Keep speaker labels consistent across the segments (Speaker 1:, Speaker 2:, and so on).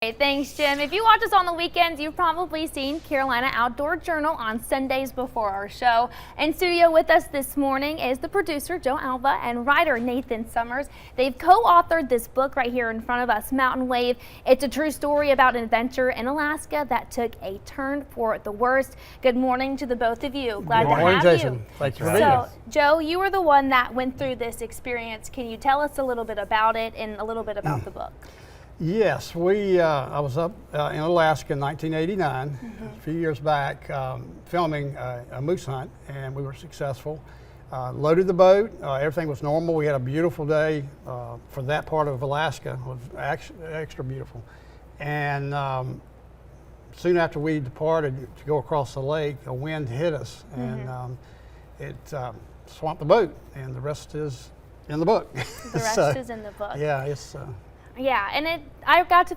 Speaker 1: right, thanks, Jim. If you watch us on the weekends, you've probably seen Carolina Outdoor Journal on Sundays before our show. In studio with us this morning is the producer, Joe Albea, and writer Nathan Summers. They've co-authored this book right here in front of us, Mountain Wave. It's a true story about an adventure in Alaska that took a turn for the worst. Good morning to the both of you. Glad to have
Speaker 2: Jason.
Speaker 1: you.
Speaker 2: Thanks for being here.
Speaker 1: So, Joe, you were the one that went through this experience. Can you tell us a little bit about it and a little bit about the book?
Speaker 2: Yes, I was up in Alaska in 1989, a few years back, filming a moose hunt, and we were successful. Loaded the boat, everything was normal. We had a beautiful day for that part of Alaska. It was actually extra beautiful. And soon after we departed to go across the lake, a wind hit us, and it swamped the boat, and the rest is in the book.
Speaker 1: The rest is in the book.
Speaker 2: Yeah, it's.
Speaker 1: Yeah, and I got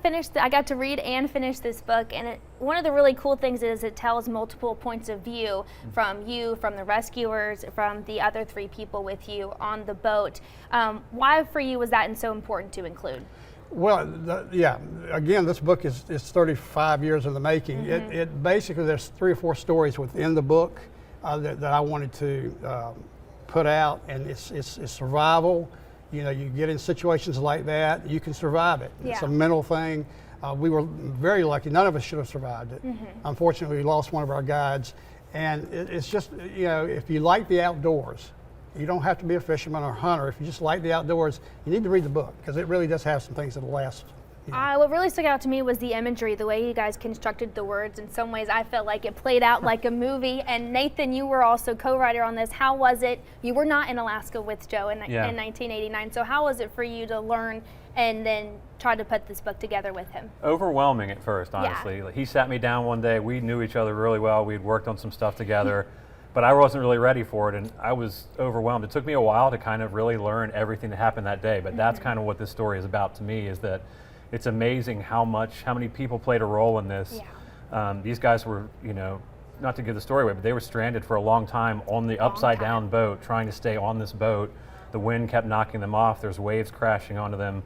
Speaker 1: to read and finish this book, and one of the really cool things is it tells multiple points of view from you, from the rescuers, from the other three people with you on the boat. Why for you was that so important to include?
Speaker 2: Well, again, this book is 35 years in the making. It basically, there's 3 or 4 stories within the book that I wanted to put out, and it's survival. You know, you get in situations like that, you can survive it.
Speaker 1: Yeah.
Speaker 2: It's a mental thing. We were very lucky. None of us should have survived it. Unfortunately, we lost one of our guides. And it's just, you know, if you like the outdoors, you don't have to be a fisherman or hunter. If you just like the outdoors, you need to read the book, because it really does have some things that'll last.
Speaker 1: What really stuck out to me was the imagery, the way you guys constructed the words. In some ways, I felt like it played out like a movie. And Nathan, you were also co-writer on this. How was it? You were not in Alaska with Joe in 1989. So how was it for you to learn and then try to put this book together with him?
Speaker 3: Overwhelming at first, honestly.
Speaker 1: Yeah.
Speaker 3: Like, he sat me down one day. We knew each other really well. We'd worked on some stuff together. But I wasn't really ready for it, and I was overwhelmed. It took me a while to kind of really learn everything that happened that day. But that's kind of what this story is about to me, is that it's amazing how many people played a role in this.
Speaker 1: Yeah.
Speaker 3: These guys were, you know, not to give the story away, but they were stranded for a long time on the upside down boat, trying to stay on this boat. The wind kept knocking them off. There's waves crashing onto them.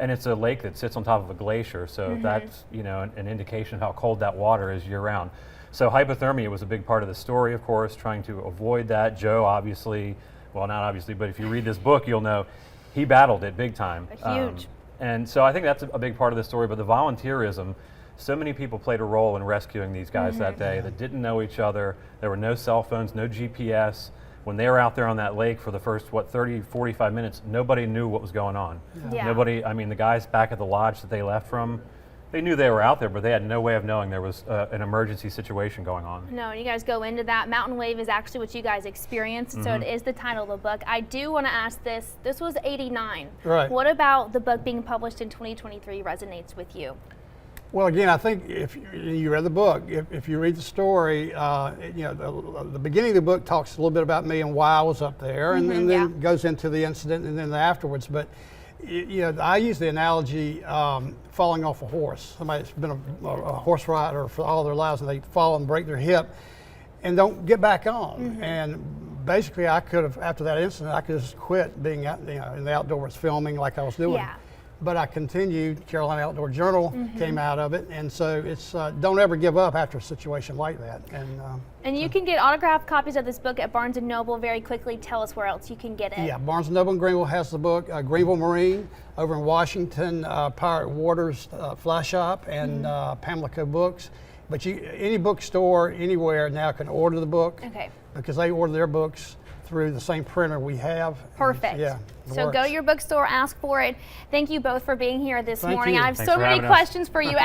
Speaker 3: And it's a lake that sits on top of a glacier. So that's, you know, an indication of how cold that water is year round. So hypothermia was a big part of the story, of course, trying to avoid that. Joe, obviously, well, not obviously, but if you read this book, you'll know he battled it big time.
Speaker 1: Huge.
Speaker 3: And so I think that's a big part of the story, but the volunteerism, so many people played a role in rescuing these guys that day that didn't know each other. There were no cell phones, no GPS. When they were out there on that lake for the first, 30, 45 minutes, nobody knew what was going on.
Speaker 1: Yeah.
Speaker 3: Nobody, I mean, the guys back at the lodge that they left from, they knew they were out there, but they had no way of knowing there was an emergency situation going on.
Speaker 1: No, you guys go into that. Mountain Wave is actually what you guys experienced, so it is the title of the book. I do want to ask this. This was '89.
Speaker 2: Right.
Speaker 1: What about the book being published in 2023 resonates with you?
Speaker 2: Well, again, I think if you read the book, if you read the story, you know, the beginning of the book talks a little bit about me and why I was up there, and then goes into the incident and then the afterwards. But you know, I use the analogy falling off a horse. Somebody that's been a horse rider for all their lives, and they fall and break their hip and don't get back on. And basically, I could have, after that incident, I could have just quit being out, you know, in the outdoors filming like I was doing.
Speaker 1: Yeah.
Speaker 2: But I continued. Carolina Outdoor Journal came out of it, and so it's don't ever give up after a situation like that.
Speaker 1: And you can get autographed copies of this book at Barnes & Noble very quickly. Tell us where else you can get it.
Speaker 2: Yeah, Barnes & Noble in Greenville has the book. Greenville Marine over in Washington, Pirate Waters Fly Shop, and Pamlico Books. But any bookstore anywhere now can order the book.
Speaker 1: Okay.
Speaker 2: Because they order their books through the same printer we have.
Speaker 1: Perfect.
Speaker 2: Yeah.
Speaker 1: So go to your bookstore, ask for it. Thank you both for being here this morning.
Speaker 2: You.
Speaker 1: I have
Speaker 3: Thanks
Speaker 1: so
Speaker 3: for
Speaker 1: many
Speaker 3: having us.
Speaker 1: questions for you.